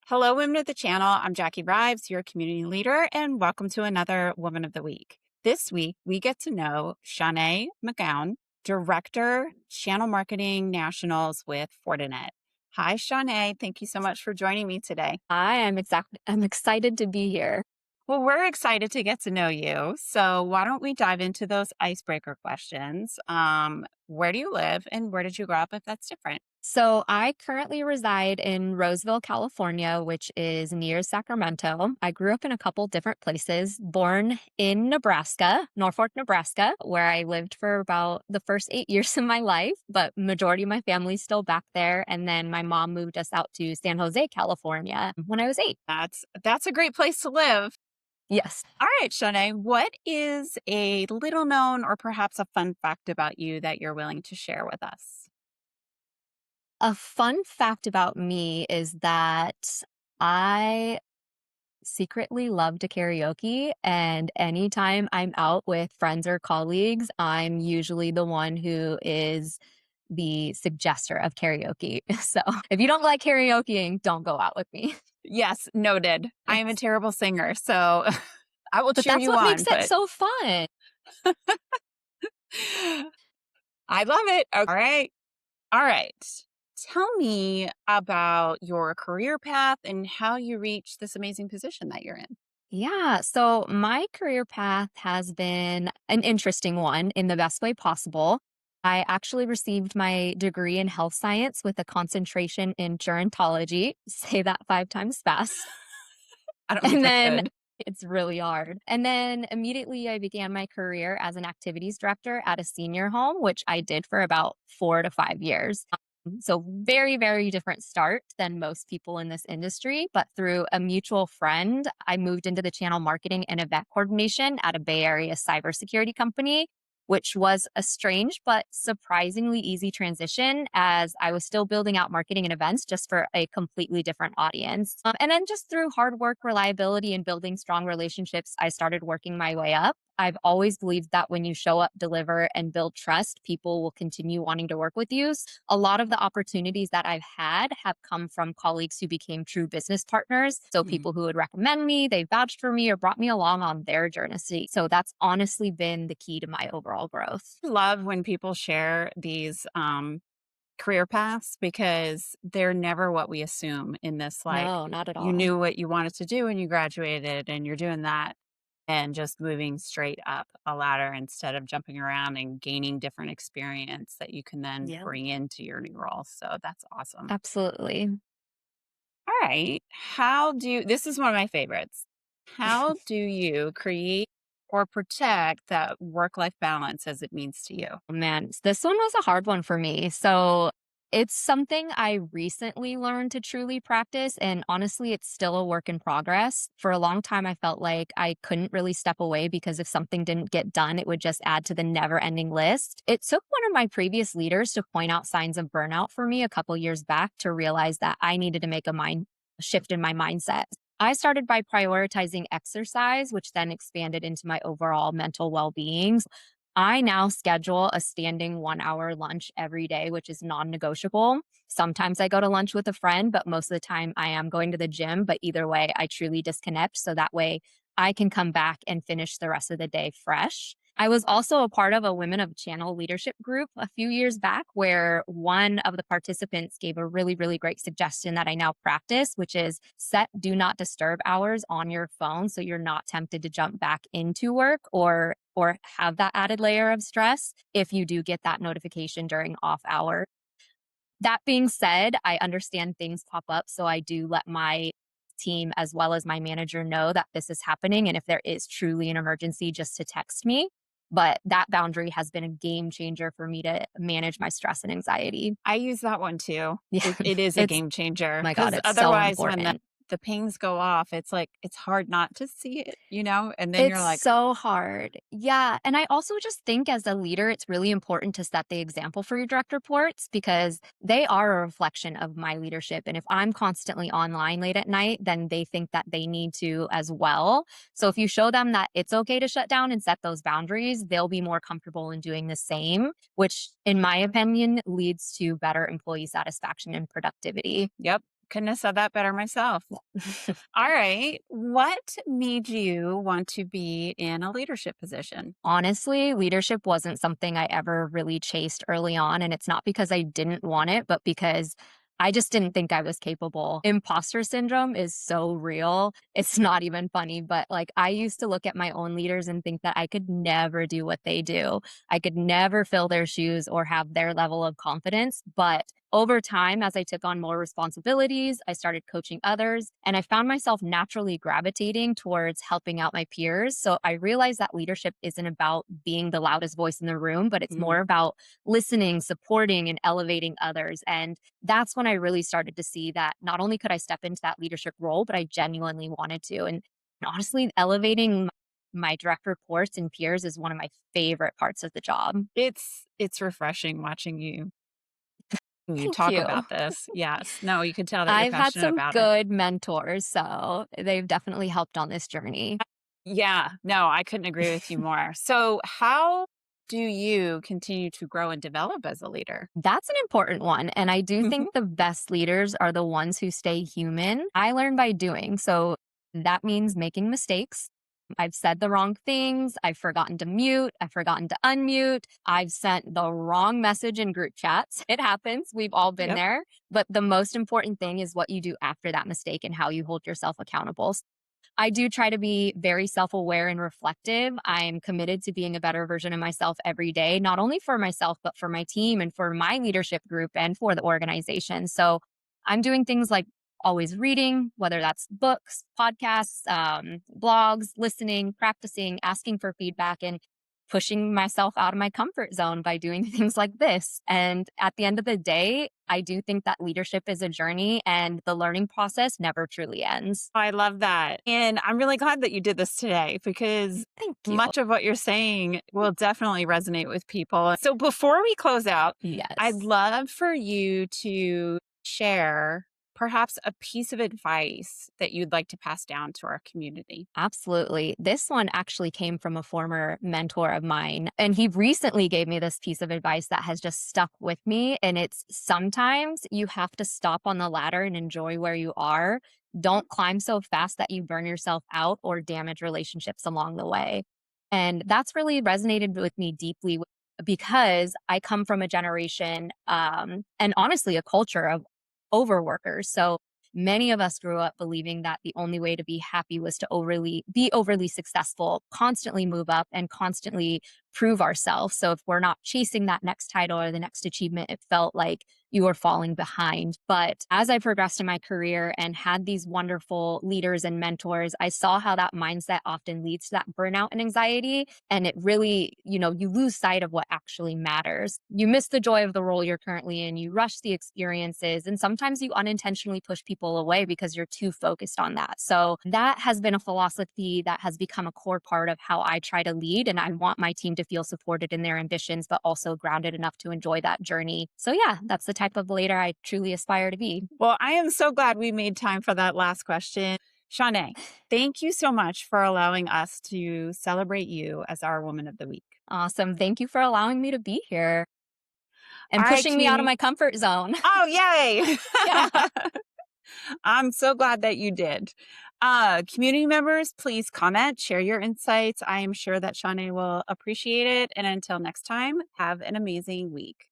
Hello, women of the channel. I'm Jackie Rives, your community leader, and welcome to another Woman of the Week. This week, we get to know Shawnae McKown, Director, Channel Marketing Nationals with Fortinet. Hi, Shawnae. Thank you so much for joining me today. I'm excited to be here. Well, we're excited to get to know you. So, why don't we dive into those icebreaker questions? Where do you live and where did you grow up if that's different? So I currently reside in Roseville, California, which is near Sacramento. I grew up in a couple different places, born in Nebraska, Norfolk, Nebraska, where I lived for about the first 8 years of my life, but majority of my family's still back there. And then my mom moved us out to San Jose, California when I was 8. That's a great place to live. Yes. All right, Shanae, what is a little known or perhaps a fun fact about you that you're willing to share with us? A fun fact about me is that I secretly love to karaoke. And anytime I'm out with friends or colleagues, I'm usually the one who is the suggester of karaoke. So if you don't like karaokeing, don't go out with me. Yes, noted. I am a Yes. terrible singer, so I will But cheer that's you what on, makes it but so fun. I love it. All right. All right. Tell me about your career path and how you reached this amazing position that you're in. Yeah. So my career path has been an interesting one in the best way possible. I actually received my degree in health science with a concentration in gerontology. Say that 5 times fast. I don't think And I then could. it's really hard. And then immediately I began my career as an activities director at a senior home, which I did for about 4 to 5 years. So, very, very different start than most people in this industry. But through a mutual friend, I moved into the channel marketing and event coordination at a Bay Area cybersecurity company, which was a strange but surprisingly easy transition as I was still building out marketing and events just for a completely different audience. And then just through hard work, reliability, and building strong relationships, I started working my way up. I've always believed that when you show up, deliver, and build trust, people will continue wanting to work with you. A lot of the opportunities that I've had have come from colleagues who became true business partners. So Mhm. people who would recommend me, they vouched for me or brought me along on their journey. So that's honestly been the key to my overall growth. I love when people share these career paths because they're never what we assume in this, like, No, not at you all. knew what you wanted to do when you graduated and you're doing that and just moving straight up a ladder instead of jumping around and gaining different experience that you can then Yeah, bring into your new role. So that's awesome. absolutely. All right. How do you, this is one of my favorites. How do you create or protect that work life balance as it means to you? Man, this one was a hard one for me. So it's something I recently learned to truly practice. And honestly, it's still a work in progress. For a long time, I felt like I couldn't really step away because if something didn't get done, it would just add to the never ending list. It took one of my previous leaders to point out signs of burnout for me a couple years back to realize that I needed to make a mind shift in my mindset. I started by prioritizing exercise, which then expanded into my overall mental well being. I now schedule a standing 1 hour lunch every day, which is non negotiable. Sometimes I go to lunch with a friend, but most of the time I am going to the gym. But either way, I truly disconnect. So that way I can come back and finish the rest of the day fresh. I was also a part of a Women of Channel leadership group a few years back where one of the participants gave a really, really great suggestion that I now practice, which is set do not disturb hours on your phone so you're not tempted to jump back into work or have that added layer of stress if you do get that notification during off hour. That being said, I understand things pop up, so I do let my team as well as my manager know that this is happening, and if there is truly an emergency, just to text me. But that boundary has been a game changer for me to manage my stress and anxiety. I use that one too. Yeah, It is a it's game changer my God, because it's so otherwise, when important. the pings go off, it's like it's hard not to see it, and then you're It's like, so hard. Yeah, and I also just think as a leader, it's really important to set the example for your direct reports because they are a reflection of my leadership. And if I'm constantly online late at night, then they think that they need to as well. So if you show them that it's okay to shut down and set those boundaries, they'll be more comfortable in doing the same, which in my opinion leads to better employee satisfaction and productivity. yep. Couldn't have said that better myself. All right. What made you want to be in a leadership position? Honestly, leadership wasn't something I ever really chased early on, and it's not because I didn't want it, but because I just didn't think I was capable. Imposter syndrome is so real. It's not even funny, but like I used to look at my own leaders and think that I could never do what they do. I could never fill their shoes or have their level of confidence. But over time, as I took on more responsibilities, I started coaching others, and I found myself naturally gravitating towards helping out my peers. So I realized that leadership isn't about being the loudest voice in the room, but it's Mm. more about listening, supporting, and elevating others. And that's when I really started to see that not only could I step into that leadership role, but I genuinely wanted to. And honestly, elevating my direct reports and peers is one of my favorite parts of the job. It's refreshing watching you Thank talk you. about this. Yes. No, you can tell that you're I've had passionate some about it. good mentors, so they've definitely helped on this journey. Yeah. No, I couldn't agree with you more. So, how do you continue to grow and develop as a leader? That's an important one. And I do think the best leaders are the ones who stay human. I learn by doing. So that means making mistakes. I've said the wrong things. I've forgotten to mute. I've forgotten to unmute. I've sent the wrong message in group chats. It happens. We've all been Yep. there. But the most important thing is what you do after that mistake and how you hold yourself accountable. I do try to be very self aware and reflective. I'm committed to being a better version of myself every day, not only for myself, but for my team and for my leadership group and for the organization. So I'm doing things like always reading, whether that's books, podcasts, blogs, listening, practicing, asking for feedback, and pushing myself out of my comfort zone by doing things like this. And at the end of the day, I do think that leadership is a journey and the learning process never truly ends. I love that. And I'm really glad that you did this today because Thank you. much of what you're saying will definitely resonate with people. So before we close out, I'd Yes, love for you to share perhaps a piece of advice that you'd like to pass down to our community. absolutely. This one actually came from a former mentor of mine, and he recently gave me this piece of advice that has just stuck with me. And it's sometimes you have to stop on the ladder and enjoy where you are. Don't climb so fast that you burn yourself out or damage relationships along the way. And that's really resonated with me deeply because I come from a generation and honestly a culture of overworkers. So many of us grew up believing that the only way to be happy was to overly successful, constantly move up and constantly prove ourselves. So if we're not chasing that next title or the next achievement, it felt like you were falling behind. But as I progressed in my career and had these wonderful leaders and mentors, I saw how that mindset often leads to that burnout and anxiety. And it really, you lose sight of what actually matters. You miss the joy of the role you're currently in, you rush the experiences, and sometimes you unintentionally push people away because you're too focused on that. So that has been a philosophy that has become a core part of how I try to lead. And I want my team to feel supported in their ambitions, but also grounded enough to enjoy that journey. So, yeah, that's the type of leader I truly aspire to be. Well, I am so glad we made time for that last question. Shawnae, thank you so much for allowing us to celebrate you as our Woman of the Week. Awesome. Thank you for allowing me to be here All and right, pushing me out of community. my comfort zone. Oh, yay. Yeah. I'm so glad that you did. Community members, please comment, share your insights. I am sure that Shawnae will appreciate it. And until next time, have an amazing week.